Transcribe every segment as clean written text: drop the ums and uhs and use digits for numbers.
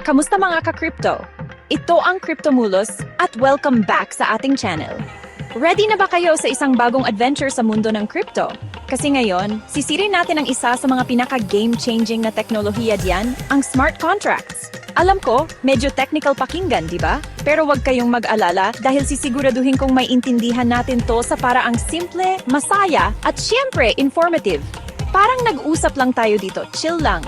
Kamusta mga ka-crypto? Ito ang Cryptomulos at welcome back sa ating channel. Ready na ba kayo sa isang bagong adventure sa mundo ng crypto? Kasi ngayon, sisirin natin ang isa sa mga pinaka-game-changing na teknolohiya diyan, ang smart contracts. Alam ko, medyo technical pakinggan, di ba? Pero huwag kayong mag-alala dahil sisiguraduhin kong may intindihan natin to sa paraang simple, masaya, at syempre informative. Parang nag-usap lang tayo dito, chill lang.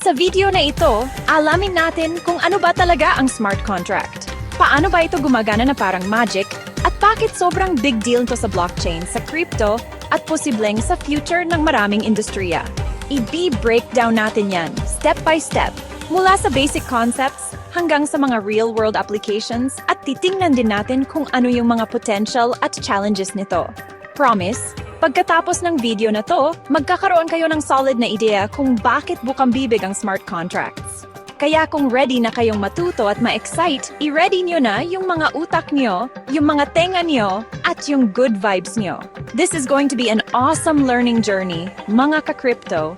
Sa video na ito, alamin natin kung ano ba talaga ang smart contract. Paano ba ito gumagana na parang magic? At bakit sobrang big deal ito sa blockchain, sa crypto, at posibleng sa future ng maraming industriya? I-breakdown natin yan, step by step, mula sa basic concepts hanggang sa mga real-world applications at titingnan din natin kung ano yung mga potential at challenges nito. Promise, pagkatapos ng video na to, magkakaroon kayo ng solid na ideya kung bakit bukang-bibig ang smart contracts. Kaya kung ready na kayong matuto at ma-excite, i-ready nyo na yung mga utak nyo, yung mga tenga nyo, at yung good vibes nyo. This is going to be an awesome learning journey, mga ka-crypto.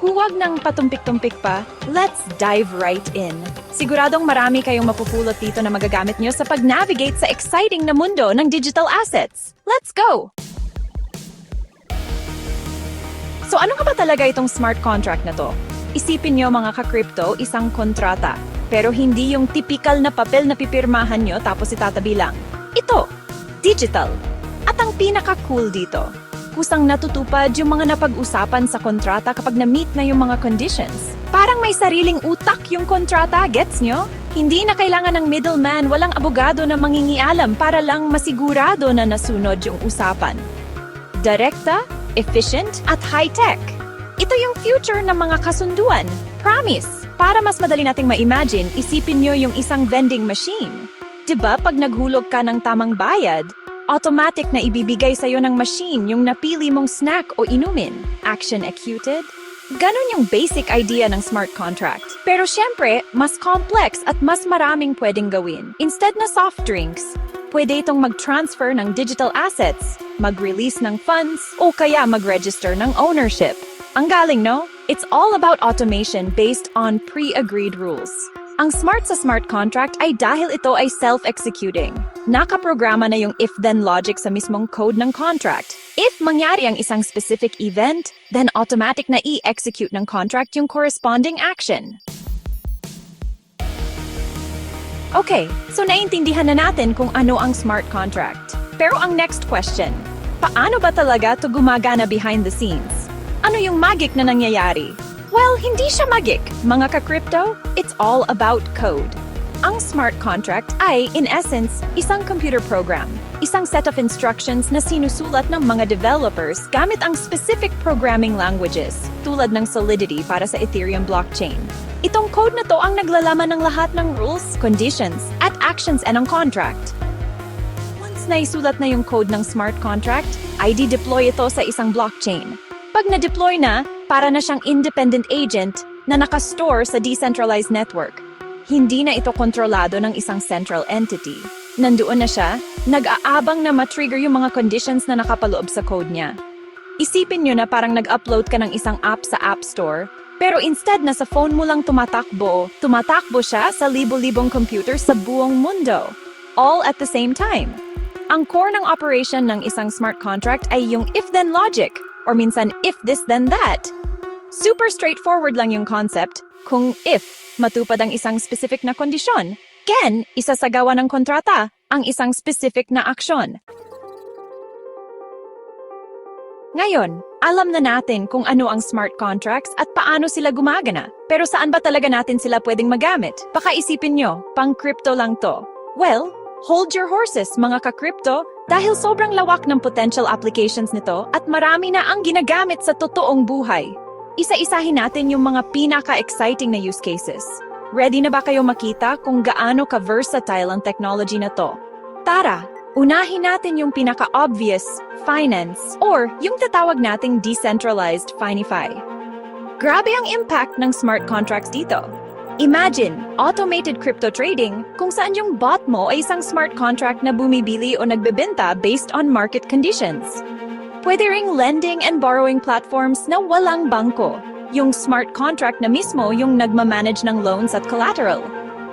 Huwag nang patumpik-tumpik pa, let's dive right in. Siguradong marami kayong mapupulot dito na magagamit nyo sa pag-navigate sa exciting na mundo ng digital assets. Let's go! So ano nga ba talaga itong smart contract na to? Isipin nyo mga ka-crypto, isang kontrata. Pero hindi yung typical na papel na pipirmahan nyo tapos itatabi lang. Ito, digital. At ang pinaka-cool dito, kusang natutupad yung mga napag-usapan sa kontrata kapag na-meet na yung mga conditions. Parang may sariling utak yung kontrata, gets nyo? Hindi na kailangan ng middleman, walang abogado na mangingialam para lang masigurado na nasunod yung usapan. Direkta, efficient, at high-tech. Ito yung future ng mga kasunduan. Promise! Para mas madali nating ma-imagine, isipin nyo yung isang vending machine. Diba pag naghulog ka ng tamang bayad, automatic na ibibigay sa'yo ng machine yung napili mong snack o inumin. Action executed? Ganon yung basic idea ng smart contract. Pero syempre, mas complex at mas maraming pwedeng gawin. Instead na soft drinks, pwede itong mag-transfer ng digital assets, mag-release ng funds, o kaya mag-register ng ownership. Ang galing, no? It's all about automation based on pre-agreed rules. Ang smart sa smart contract ay dahil ito ay self-executing. Nakaprograma na yung if-then logic sa mismong code ng contract. If mangyari ang isang specific event, then automatic na i-execute ng contract yung corresponding action. Okay, so naintindihan na natin kung ano ang smart contract. Pero ang next question, paano ba talaga ito gumagana behind the scenes? Ano yung magic na nangyayari? Well, hindi siya magic, mga ka-crypto. It's all about code. Ang smart contract ay, in essence, isang computer program. Isang set of instructions na sinusulat ng mga developers gamit ang specific programming languages, tulad ng Solidity para sa Ethereum blockchain. Itong code na to ang naglalaman ng lahat ng rules, conditions, at actions ng contract. Once naisulat na yung code ng smart contract, ay di-deploy ito sa isang blockchain. Pag na-deploy na, para na siyang independent agent na nakastore sa decentralized network. Hindi na ito kontrolado ng isang central entity. Nandoon na siya, nag-aabang na matrigger yung mga conditions na nakapaloob sa code niya. Isipin nyo na parang nag-upload ka ng isang app sa App Store, pero instead na sa phone mo lang tumatakbo siya sa libo-libong computer sa buong mundo. All at the same time. Ang core ng operation ng isang smart contract ay yung if-then logic, or minsan if this then that. Super straightforward lang yung concept. Kung if matupad ang isang specific na kondisyon, can isasagawa ng kontrata ang isang specific na aksyon. Ngayon, alam na natin kung ano ang smart contracts at paano sila gumagana. Pero saan ba talaga natin sila pwedeng magamit? Baka isipin nyo, pang-crypto lang to. Well, hold your horses mga ka-crypto dahil sobrang lawak ng potential applications nito at marami na ang ginagamit sa totoong buhay. Isa-isahin natin yung mga pinaka-exciting na use cases. Ready na ba kayo makita kung gaano ka-versatile ang technology na to? Tara, unahin natin yung pinaka-obvious, finance, or yung tatawag nating decentralized FiniFi. Grabe ang impact ng smart contracts dito. Imagine, automated crypto trading kung saan yung bot mo ay isang smart contract na bumibili o nagbebenta based on market conditions. Pwede ring lending and borrowing platforms na walang bangko. Yung smart contract na mismo yung nagmamanage ng loans at collateral.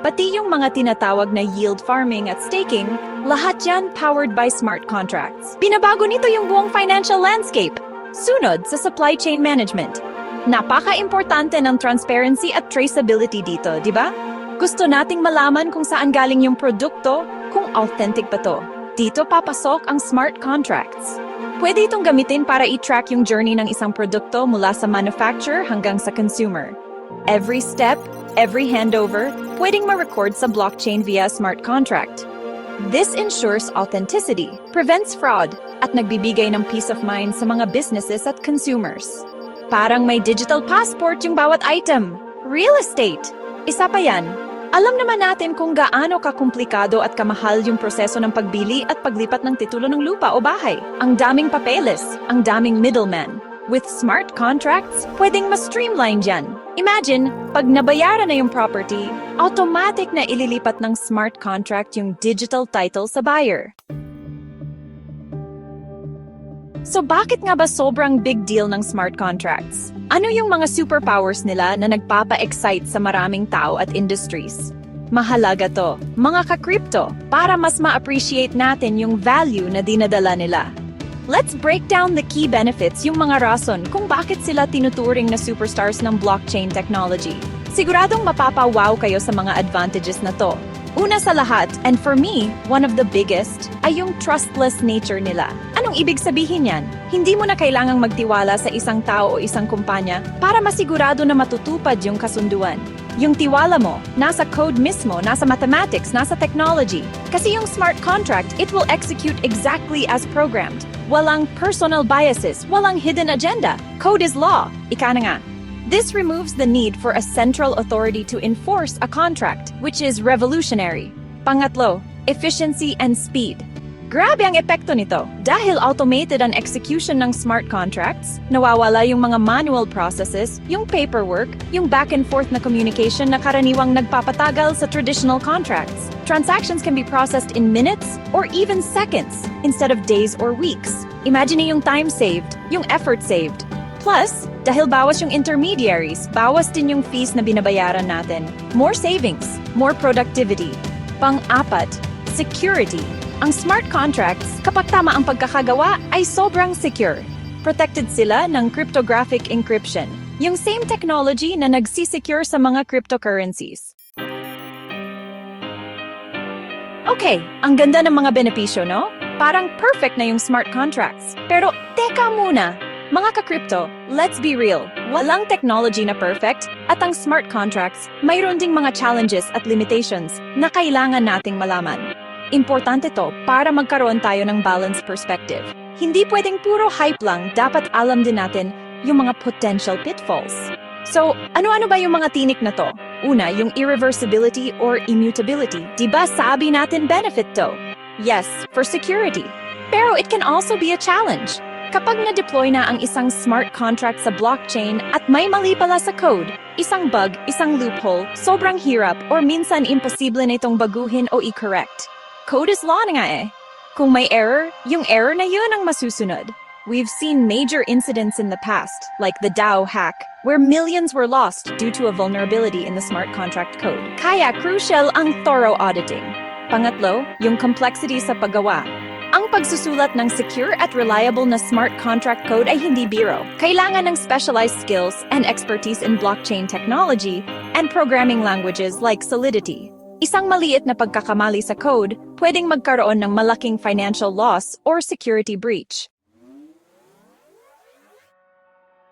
Pati yung mga tinatawag na yield farming at staking, lahat yan powered by smart contracts. Binabago nito yung buong financial landscape. Sunod sa supply chain management. Napaka-importante ng transparency at traceability dito, di ba? Gusto nating malaman kung saan galing yung produkto, kung authentic ba to. Dito papasok ang smart contracts. Pwede itong gamitin para i-track yung journey ng isang produkto mula sa manufacturer hanggang sa consumer. Every step, every handover, pwedeng ma-record sa blockchain via smart contract. This ensures authenticity, prevents fraud, at nagbibigay ng peace of mind sa mga businesses at consumers. Parang may digital passport yung bawat item. Real estate. Isa pa yan. Alam naman natin kung gaano kakomplikado at kamahal yung proseso ng pagbili at paglipat ng titulo ng lupa o bahay. Ang daming papeles, ang daming middleman. With smart contracts, pwedeng ma-streamline dyan. Imagine, pag nabayaran na yung property, automatic na ililipat ng smart contract yung digital title sa buyer. So bakit nga ba sobrang big deal ng smart contracts? Ano yung mga superpowers nila na nagpapa-excite sa maraming tao at industries? Mahalaga to, mga ka-crypto, para mas ma-appreciate natin yung value na dinadala nila. Let's break down the key benefits, yung mga rason kung bakit sila tinuturing na superstars ng blockchain technology. Siguradong mapapa-wow kayo sa mga advantages na to. Una sa lahat, and for me, one of the biggest, ay yung trustless nature nila. Anong ibig sabihin yan? Hindi mo na kailangang magtiwala sa isang tao o isang kumpanya para masigurado na matutupad yung kasunduan. Yung tiwala mo, nasa code mismo, nasa mathematics, nasa technology. Kasi yung smart contract, it will execute exactly as programmed. Walang personal biases, walang hidden agenda. Code is law. Ika na nga. This removes the need for a central authority to enforce a contract, which is revolutionary. Pangatlo, efficiency and speed. Grabe ang epekto nito. Dahil automated ang execution ng smart contracts, nawawala yung mga manual processes, yung paperwork, yung back and forth na communication na karaniwang nagpapatagal sa traditional contracts. Transactions can be processed in minutes or even seconds instead of days or weeks. Imagine yung time saved, yung effort saved. Plus, dahil bawas yung intermediaries, bawas din yung fees na binabayaran natin. More savings, more productivity. Pang-apat, security. Ang smart contracts, kapag tama ang pagkakagawa, ay sobrang secure. Protected sila ng cryptographic encryption, yung same technology na nagsisecure sa mga cryptocurrencies. Okay, ang ganda ng mga benepisyo, no? Parang perfect na yung smart contracts. Pero teka muna! Mga ka-crypto, let's be real. Walang technology na perfect at ang smart contracts, mayroon ding mga challenges at limitations na kailangan nating malaman. Importante to para magkaroon tayo ng balanced perspective. Hindi pwedeng puro hype lang, dapat alam din natin yung mga potential pitfalls. So, ano-ano ba yung mga tinik na to? Una, yung irreversibility or immutability. Diba sabi natin benefit to? Yes, for security. Pero it can also be a challenge. Kapag na-deploy na ang isang smart contract sa blockchain at may mali pala sa code, isang bug, isang loophole, sobrang hirap or minsan imposible na itong baguhin o i-correct. Code is law na nga eh. Kung may error, yung error na yun ang masusunod. We've seen major incidents in the past, like the DAO hack, where millions were lost due to a vulnerability in the smart contract code. Kaya crucial ang thorough auditing. Pangatlo, yung complexity sa paggawa. Ang pagsusulat ng secure at reliable na smart contract code ay hindi biro. Kailangan ng specialized skills and expertise in blockchain technology and programming languages like Solidity. Isang maliit na pagkakamali sa code, pwedeng magkaroon ng malaking financial loss or security breach.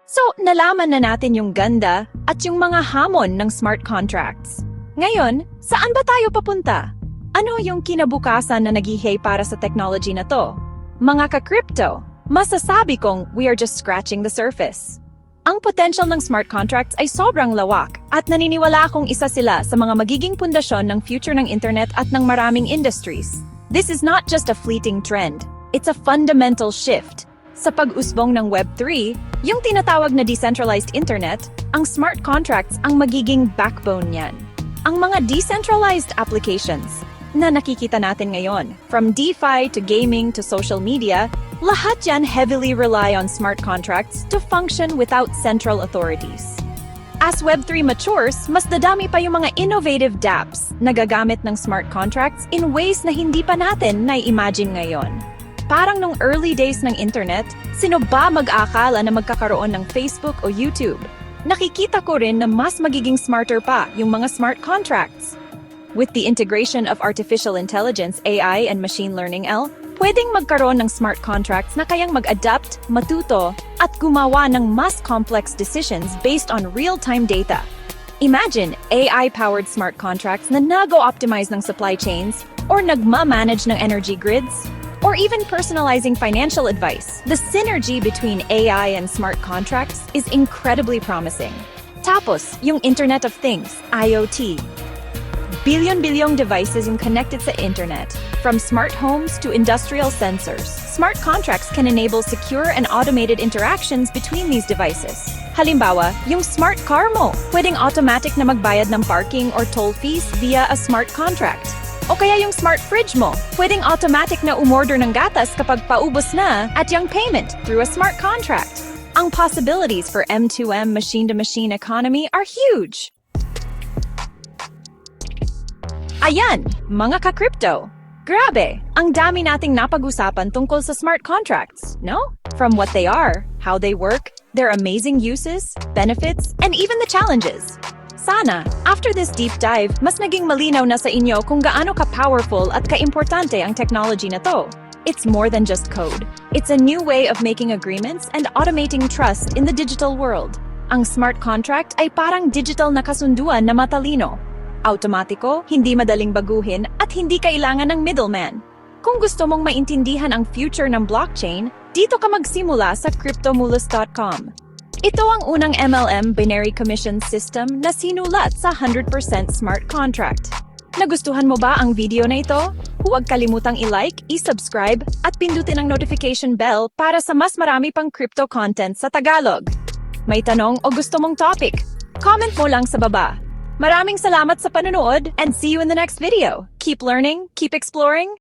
So, nalaman na natin yung ganda at yung mga hamon ng smart contracts. Ngayon, saan ba tayo papunta? Ano yung kinabukasan na naghihay para sa technology na to? Mga ka-crypto, masasabi kong we are just scratching the surface. Ang potential ng smart contracts ay sobrang lawak at naniniwala akong isa sila sa mga magiging pundasyon ng future ng internet at ng maraming industries. This is not just a fleeting trend. It's a fundamental shift. Sa pag-usbong ng Web3, yung tinatawag na decentralized internet, ang smart contracts ang magiging backbone niyan. Ang mga decentralized applications na nakikita natin ngayon, from DeFi to gaming to social media, Lahat yan heavily rely on smart contracts to function without central authorities. As Web3 matures, mas dadami pa yung mga innovative dApps na gagamit ng smart contracts in ways na hindi pa natin na-imagine ngayon. Parang nung early days ng internet, sino ba mag-akala na magkakaroon ng Facebook o YouTube? Nakikita ko rin na mas magiging smarter pa yung mga smart contracts. With the integration of artificial intelligence, AI, and machine learning, pwedeng magkaroon ng smart contracts na kayang mag-adapt, matuto, at gumawa ng mas complex decisions based on real-time data. Imagine AI-powered smart contracts na nag-optimize ng supply chains, or nagma-manage ng energy grids, or even personalizing financial advice. The synergy between AI and smart contracts is incredibly promising. Tapos, yung Internet of Things, IoT. Billion-bilyong devices yung connected sa internet, from smart homes to industrial sensors. Smart contracts can enable secure and automated interactions between these devices. Halimbawa, yung smart car mo, pwedeng automatic na magbayad ng parking or toll fees via a smart contract. O kaya yung smart fridge mo, pwedeng automatic na umorder ng gatas kapag paubos na at yung payment through a smart contract. Ang possibilities for M2M machine-to-machine economy are huge. Ayan, mga ka-crypto! Grabe, ang dami nating napag-usapan tungkol sa smart contracts, no? From what they are, how they work, their amazing uses, benefits, and even the challenges. Sana, after this deep dive, mas naging malinaw na sa inyo kung gaano ka-powerful at ka-importante ang technology na to. It's more than just code. It's a new way of making agreements and automating trust in the digital world. Ang smart contract ay parang digital na kasunduan na matalino. Automatiko, hindi madaling baguhin, at hindi kailangan ng middleman. Kung gusto mong maintindihan ang future ng blockchain, dito ka magsimula sa cryptomulus.com. Ito ang unang MLM binary commission system na sinulat sa 100% smart contract. Nagustuhan mo ba ang video na ito? Huwag kalimutang i-like, i-subscribe, at pindutin ang notification bell para sa mas marami pang crypto content sa Tagalog. May tanong o gusto mong topic? Comment mo lang sa baba. Maraming salamat sa panonood and see you in the next video. Keep learning, keep exploring,